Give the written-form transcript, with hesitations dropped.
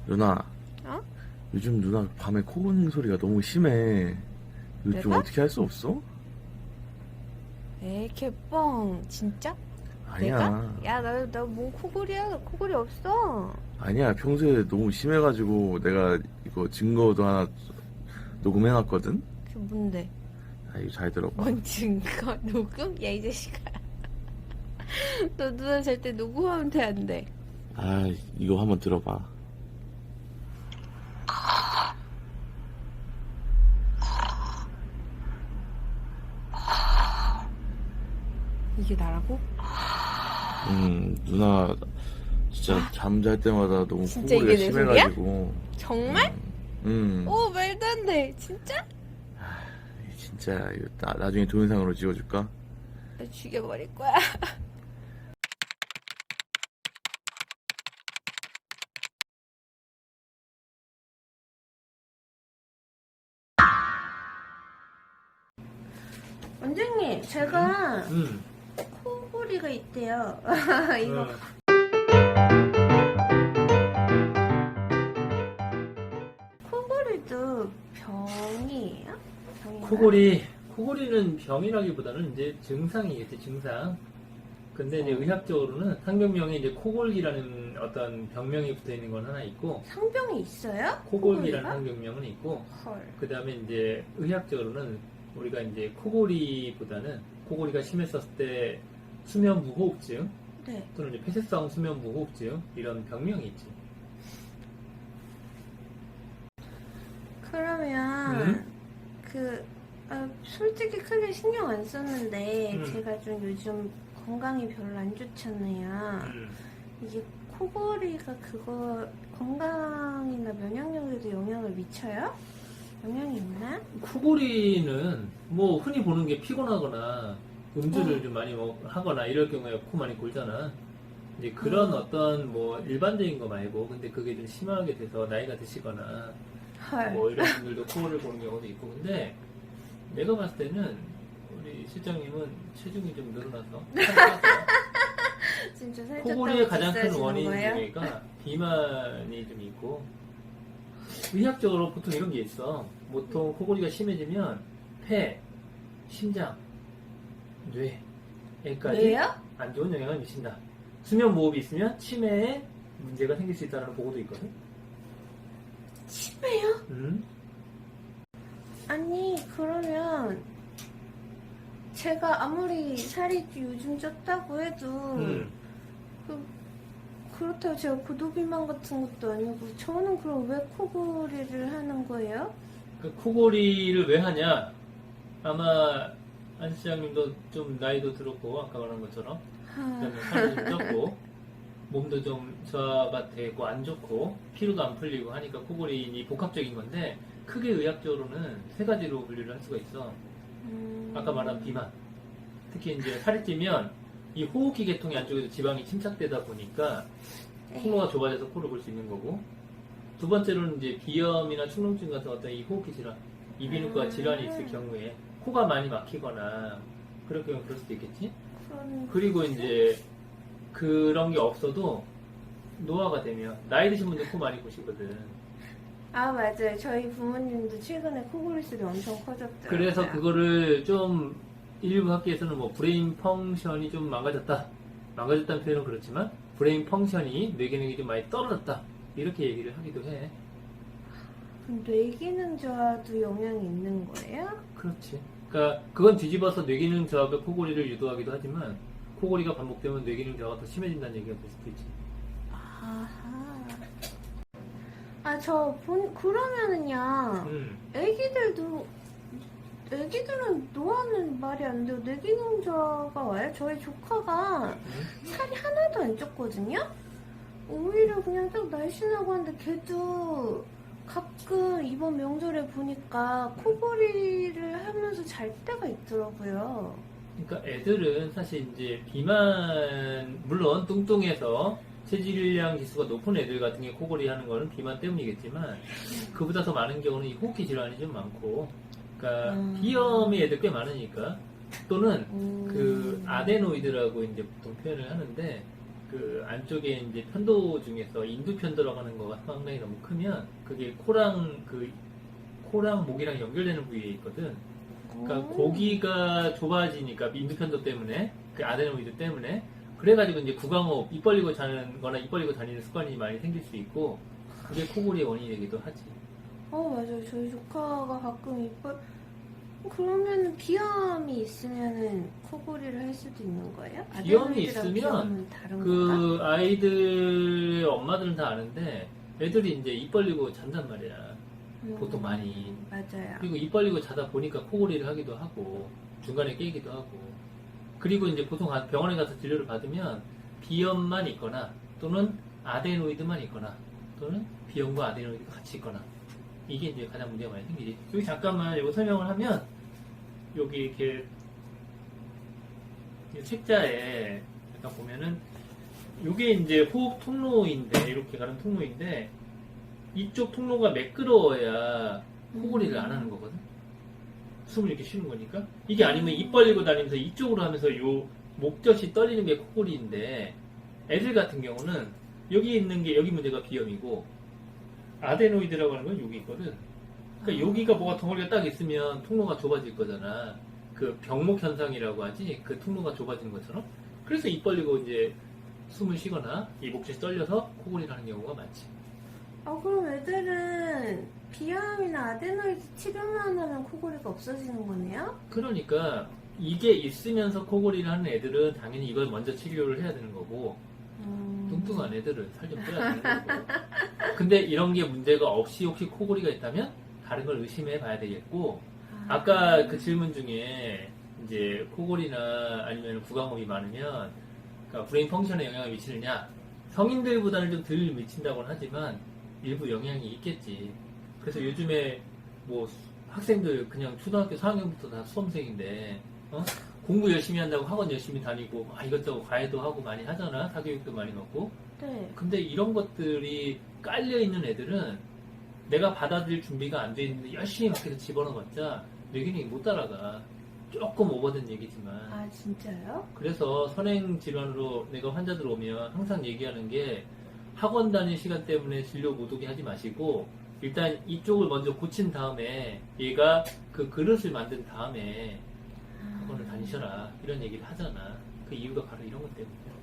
누나, 어? 요즘 누나 밤에 코 고는 소리가 너무 심해. 이거 좀 내가? 어떻게 할 수 없어? 에이, 개뻥. 진짜? 내가? 아니야. 야, 나 뭐 코골이야? 코골이 없어. 아니야. 평소에 너무 심해가지고 내가 이거 증거도 하나 녹음해놨거든? 그 뭔데? 아, 이거 잘 들어봐. 뭔 증거? 녹음? 야, 이 자식아. 너 누나 절대 녹음하면 돼, 안 돼? 아, 이거 한번 들어봐. 이게 나라고? 누나 진짜 잠잘 때마다 너무 진짜 코골이가 이게 내 심해가지고. 정말? 음, 오, 말도 안 돼. 진짜? 진짜 이거 나중에 동영상으로 찍어줄까? 나 죽여버릴 거야. 원장님, 제가 코골이가 있대요. 이거 코골이도 병이에요? 병인가요? 코골이는 병이라기보다는 이제 증상이겠지, 증상. 근데 이제 의학적으로는 상병명에 이제 코골기라는 어떤 병명이 붙어 있는 건 하나 있고, 상병이 있어요? 코골기라는 코골이가? 상병명은 있고, 헐. 그 다음에 이제 의학적으로는 우리가 이제 코골이보다는 코골이가 심했었을 때 수면 무호흡증 네. 또는 이제 폐쇄성 수면 무호흡증 이런 병명이 있지. 그러면 솔직히 크게 신경 안 썼는데 제가 좀 요즘 건강이 별로 안 좋잖아요. 이게 코골이가 그거 건강이나 면역력에도 영향을 미쳐요? 영향이 있나? 코골이는 뭐 흔히 보는 게 피곤하거나 음주를 좀 많이 하거나 이럴 경우에 코 많이 골잖아. 이제 그런 어떤 뭐 일반적인 거 말고 근데 그게 좀 심하게 돼서 나이가 드시거나 헐. 뭐 이런 분들도 코를 보는 경우도 있고 근데 내가 봤을 때는 우리 실장님은 체중이 좀 늘어나서 진짜 살쪘다고 코골이의 가장 큰 비싸지는 원인 거예요? 중에가 비만이 좀 있고 의학적으로 보통 이런 게 있어. 보통 코골이가 심해지면 폐, 심장, 뇌에까지 왜요? 안 좋은 영향을 미친다. 수면 무호흡이 있으면 치매에 문제가 생길 수 있다는 보고도 있거든. 심해요? 음? 아니 그러면 제가 아무리 살이 요즘 쪘다고 해도 그렇다고 제가 고도비만 같은 것도 아니고 저는 그럼 왜 코골이를 하는 거예요? 그 코골이를 왜 하냐? 아마 안 시장님도 좀 나이도 들었고 아까 말한 것처럼 그다음에 살도 좀 쪘고 몸도 좀 저하가 되고 안 좋고 피로도 안 풀리고 하니까 코골이 복합적인 건데 크게 의학적으로는 세 가지로 분류를 할 수가 있어. 아까 말한 비만. 특히 이제 살이 찌면 이 호흡기 계통이 안쪽에서 지방이 침착되다 보니까 통로가 좁아져서 코를 골 수 있는 거고. 두 번째로는 이제 비염이나 축농증 같은 어떤 이 호흡기 질환, 이비인후과 질환이 있을 경우에 코가 많이 막히거나 그럴 경우 그럴 수도 있겠지. 그리고 이제 그런 게 없어도 노화가 되면 나이 드신 분들 코 많이 고시거든. 아 맞아요. 저희 부모님도 최근에 코골이 소리 엄청 커졌더라고요. 그래서 그거를 좀 일부 학계에서는 뭐 브레인 펑션이 좀 망가졌다는 표현은 그렇지만 브레인 펑션이 뇌 기능이 좀 많이 떨어졌다 이렇게 얘기를 하기도 해. 그럼 뇌 기능 저하도 영향이 있는 거예요? 그렇지. 그러니까 그건 뒤집어서 뇌 기능 저하가 코골이를 유도하기도 하지만 코골이가 반복되면 뇌 기능 저하가 더 심해진다는 얘기가 될 수도 있지. 아하. 그러면은요, 애기들은 노화는 말이 안 돼요. 뇌기능 저하가 와요? 저희 조카가 살이 하나도 안 쪘거든요? 오히려 그냥 좀 날씬하고 한데 걔도 가끔 이번 명절에 보니까 코골이를 하면서 잘 때가 있더라고요. 그러니까 애들은 사실 이제 비만 물론 뚱뚱해서 체질량 지수가 높은 애들 같은 게 코골이 하는 거는 비만 때문이겠지만 그보다 더 많은 경우는 이 호흡기 질환이 좀 많고 그러니까 비염이 애들 꽤 많으니까 또는 그 아데노이드라고 이제 보통 표현을 하는데 그 안쪽에 이제 편도 중에서 인두 편도라고 하는 거가 상당히 너무 크면 그게 코랑 목이랑 연결되는 부위에 있거든. 그러니까 고기가 좁아지니까 인두 편도 때문에 그 아데노이드 때문에 그래가지고 이제 구강호흡 입 벌리고 자는 거나 입 벌리고 다니는 습관이 많이 생길 수 있고 그게 코골이의 원인이 되기도 하지. 맞아요. 저희 조카가 가끔 그러면 비염이 있으면은 코골이를 할 수도 있는 거예요? 비염이 아데노이드랑 있으면 비염은 다른 건가? 그 아이들 엄마들은 다 아는데 애들이 이제 입 벌리고 잔단 말이야. 보통 많이. 맞아요. 그리고 입 벌리고 자다 보니까 코골이를 하기도 하고 중간에 깨기도 하고 그리고 이제 보통 병원에 가서 진료를 받으면 비염만 있거나 또는 아데노이드만 있거나 또는 비염과 아데노이드가 같이 있거나 이게 이제 가장 문제가 많이 생기지. 여기 잠깐만 이거 설명을 하면 여기 이렇게 책자에 약간 보면은 이게 이제 호흡 통로인데 이렇게 가는 통로인데 이쪽 통로가 매끄러워야 코골이를 안 하는 거거든. 숨을 이렇게 쉬는 거니까. 이게 아니면 입 벌리고 다니면서 이쪽으로 하면서 요 목젖이 떨리는 게 코골이인데 애들 같은 경우는 여기 있는 게 여기 문제가 비염이고 아데노이드라고 하는 건 여기 있거든. 그러니까 여기가 뭐가 덩어리가 딱 있으면 통로가 좁아질 거잖아. 그 병목 현상이라고 하지. 그 통로가 좁아지는 것처럼. 그래서 입 벌리고 이제 숨을 쉬거나 이 목젖이 떨려서 코골이를 하는 경우가 많지. 그럼 애들은 비염이나 아데노이드 치료만 하면 코골이가 없어지는 거네요? 그러니까 이게 있으면서 코골이를 하는 애들은 당연히 이걸 먼저 치료를 해야 되는 거고 뚱뚱한 애들은 살 좀 빼야 되는 거고. 근데 이런 게 문제가 없이 혹시 코골이가 있다면 다른 걸 의심해 봐야 되겠고 아까 그 질문 중에 이제 코골이나 아니면 구강호흡이 많으면 그러니까 브레인 펑션에 영향을 미치느냐 성인들보다는 좀 덜 미친다고는 하지만 일부 영향이 있겠지. 그래서 요즘에 뭐 학생들 그냥 초등학교 4학년부터 다 수험생인데 공부 열심히 한다고 학원 열심히 다니고 이것저것 과외도 하고 많이 하잖아. 사교육도 많이 먹고. 네. 근데 이런 것들이 깔려있는 애들은 내가 받아들일 준비가 안 돼 있는데 열심히 밖에서 집어넣어봤자 뇌기능이 못 따라가. 조금 오버된 얘기지만. 진짜요? 그래서 선행 질환으로 내가 환자들 오면 항상 얘기하는 게 학원 다닐 시간 때문에 진료 못 오게 하지 마시고 일단 이쪽을 먼저 고친 다음에 얘가 그 그릇을 만든 다음에 학원을 다니셔라 이런 얘기를 하잖아. 그 이유가 바로 이런 것 때문이야.